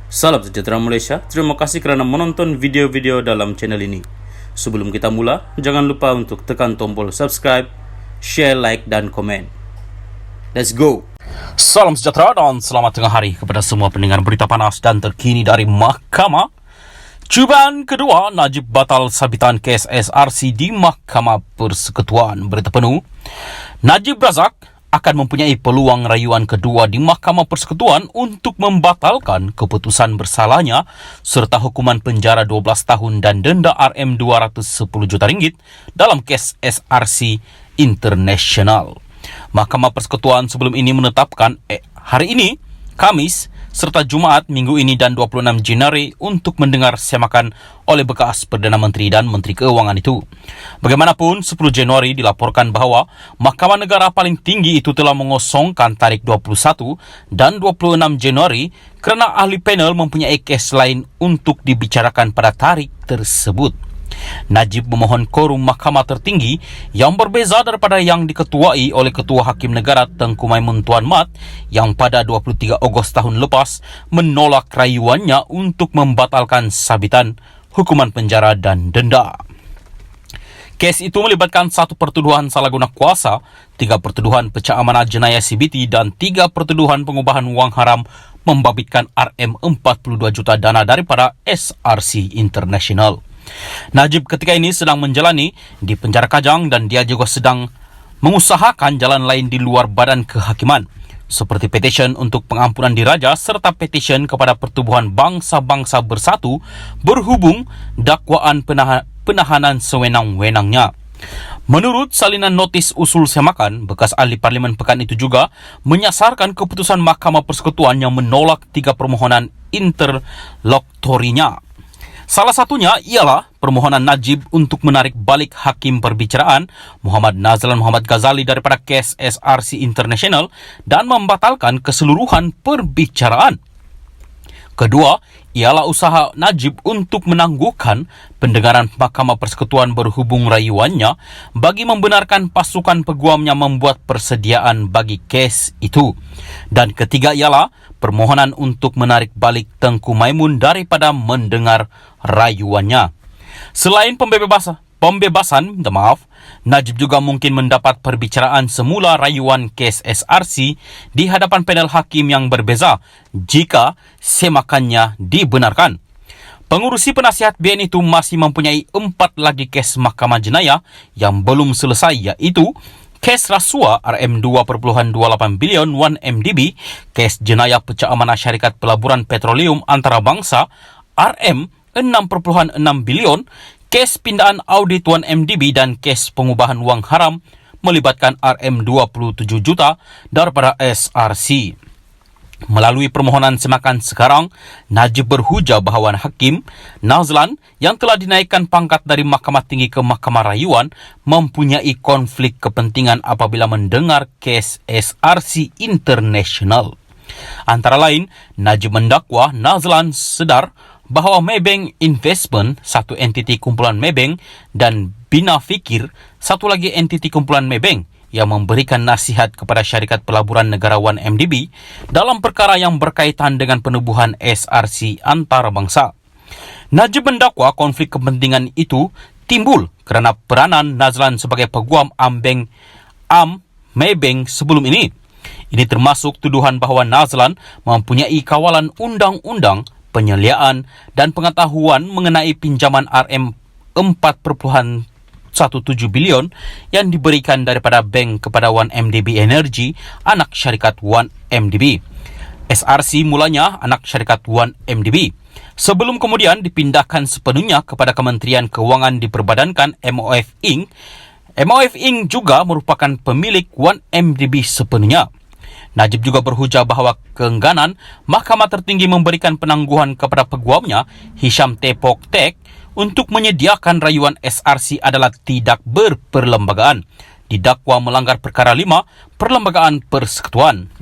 Salam sejahtera Malaysia, terima kasih kerana menonton video-video dalam channel ini. Sebelum kita mula, jangan lupa untuk tekan tombol subscribe, share, like dan komen. Let's go! Salam sejahtera dan selamat tengah hari kepada semua pendengar berita panas dan terkini dari Mahkamah. Cubaan kedua, Najib batal sabitan kes SRC di Mahkamah Persekutuan. Berita penuh, Najib Razak akan mempunyai peluang rayuan kedua di Mahkamah Persekutuan untuk membatalkan keputusan bersalahnya serta hukuman penjara 12 tahun dan denda RM210 juta ringgit dalam kes SRC International. Mahkamah Persekutuan sebelum ini menetapkan hari ini, Khamis, serta Jumaat minggu ini dan 26 Januari untuk mendengar semakan oleh bekas Perdana Menteri dan Menteri Keuangan itu. Bagaimanapun, 10 Januari dilaporkan bahawa Mahkamah Negara paling tinggi itu telah mengosongkan tarikh 21 dan 26 Januari kerana ahli panel mempunyai kes lain untuk dibicarakan pada tarikh tersebut. Najib memohon korum mahkamah tertinggi yang berbeza daripada yang diketuai oleh Ketua Hakim Negara Tengku Maimun Tuan Mat yang pada 23 Ogos tahun lepas menolak rayuannya untuk membatalkan sabitan hukuman penjara dan denda. Kes itu melibatkan 1 pertuduhan salah guna kuasa, 3 pertuduhan pecah amanah jenayah CBT dan 3 pertuduhan pengubahan wang haram membabitkan RM42 juta dana daripada SRC International. Najib ketika ini sedang menjalani di penjara Kajang dan dia juga sedang mengusahakan jalan lain di luar badan kehakiman seperti petisyen untuk pengampunan diraja serta petisyen kepada Pertubuhan Bangsa-Bangsa Bersatu berhubung dakwaan penahanan sewenang-wenangnya. Menurut salinan notis usul semakan, bekas ahli parlimen pekan itu juga menyasarkan keputusan Mahkamah Persekutuan yang menolak 3 permohonan interloktorinya. Salah satunya ialah permohonan Najib untuk menarik balik Hakim Perbicaraan Muhammad Nazlan Muhammad Ghazali daripada kes SRC International dan membatalkan keseluruhan perbicaraan. Kedua, ialah usaha Najib untuk menangguhkan pendengaran Mahkamah Persekutuan berhubung rayuannya bagi membenarkan pasukan peguamnya membuat persediaan bagi kes itu. Dan ketiga ialah permohonan untuk menarik balik Tengku Maimun daripada mendengar rayuannya. Selain pembebasan, Najib juga mungkin mendapat perbicaraan semula rayuan kes SRC di hadapan panel hakim yang berbeza jika semakannya dibenarkan. Pengurusi penasihat BN itu masih mempunyai 4 lagi kes mahkamah jenayah yang belum selesai, iaitu kes rasuah RM2.28 bilion 1MDB, kes jenayah pecah amanah syarikat pelaburan petroleum antarabangsa RM6.6 bilion, kes pindaan audit 1MDB dan kes pengubahan wang haram melibatkan RM27 juta daripada SRC. Melalui permohonan semakan sekarang, Najib berhujah bahawa Hakim Nazlan yang telah dinaikkan pangkat dari Mahkamah Tinggi ke Mahkamah Rayuan mempunyai konflik kepentingan apabila mendengar kes SRC International. Antara lain, Najib mendakwa Nazlan sedar bahawa Maybank Investment, satu entiti kumpulan Maybank, dan Bina Fikir, satu lagi entiti kumpulan Maybank, yang memberikan nasihat kepada syarikat pelaburan negarawan MDB dalam perkara yang berkaitan dengan penubuhan SRC antarabangsa. Najib mendakwa konflik kepentingan itu timbul kerana peranan Nazlan sebagai peguam Maybank sebelum ini. Ini termasuk tuduhan bahawa Nazlan mempunyai kawalan undang-undang, penyeliaan dan pengetahuan mengenai pinjaman RM4.17 bilion yang diberikan daripada bank kepada 1MDB Energy, anak syarikat 1MDB. SRC mulanya anak syarikat 1MDB. Sebelum kemudian dipindahkan sepenuhnya kepada Kementerian Keuangan diperbadankan MOF Inc. MOF Inc. juga merupakan pemilik 1MDB sepenuhnya. Najib juga berhujah bahawa keengganan Mahkamah Tertinggi memberikan penangguhan kepada peguamnya Hisham Tepok Tek untuk menyediakan rayuan SRC adalah tidak berperlembagaan. Didakwa melanggar perkara 5 Perlembagaan Persekutuan.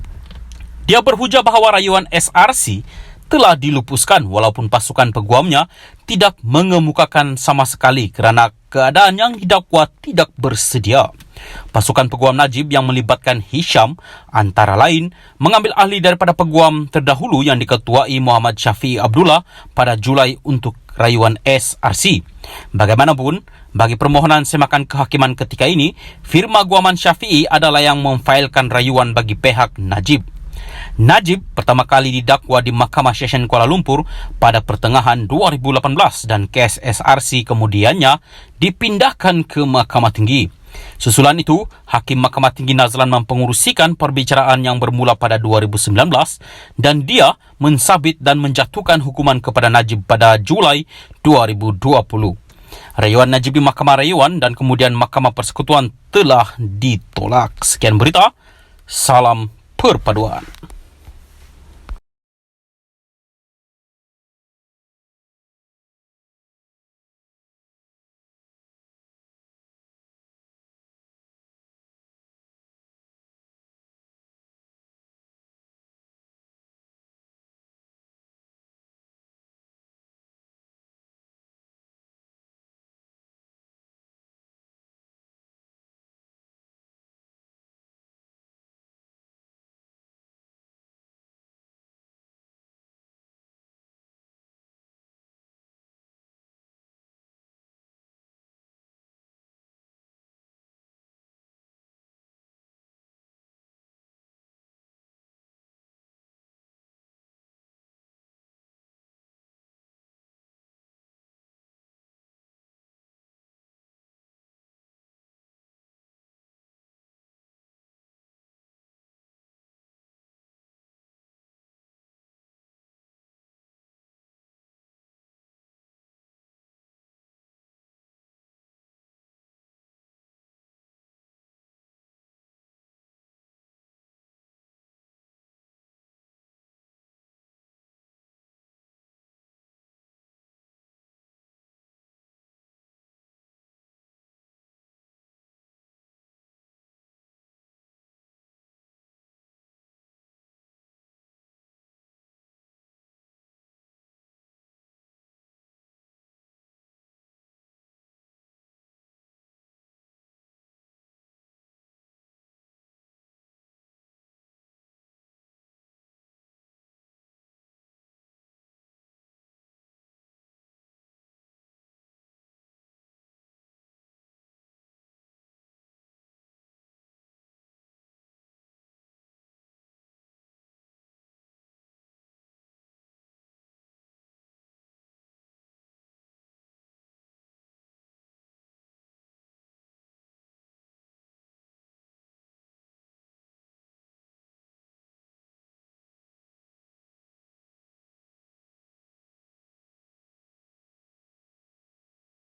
Dia berhujah bahawa rayuan SRC telah dilupuskan walaupun pasukan peguamnya tidak mengemukakan sama sekali kerana keadaan yang didakwa tidak bersedia. Pasukan peguam Najib yang melibatkan Hisham antara lain mengambil ahli daripada peguam terdahulu yang diketuai Muhammad Syafi'i Abdullah pada Julai untuk rayuan SRC. Bagaimanapun, bagi permohonan semakan kehakiman ketika ini, firma guaman Syafi'i adalah yang memfailkan rayuan bagi pihak Najib. Najib pertama kali didakwa di Mahkamah Session Kuala Lumpur pada pertengahan 2018 dan kes SRC kemudiannya dipindahkan ke Mahkamah Tinggi. Susulan itu, Hakim Mahkamah Tinggi Nazlan mempengurusikan perbicaraan yang bermula pada 2019 dan dia mensabit dan menjatuhkan hukuman kepada Najib pada Julai 2020. Rayuan Najib di Mahkamah Rayuan dan kemudian Mahkamah Persekutuan telah ditolak. Sekian berita, salam perpaduan.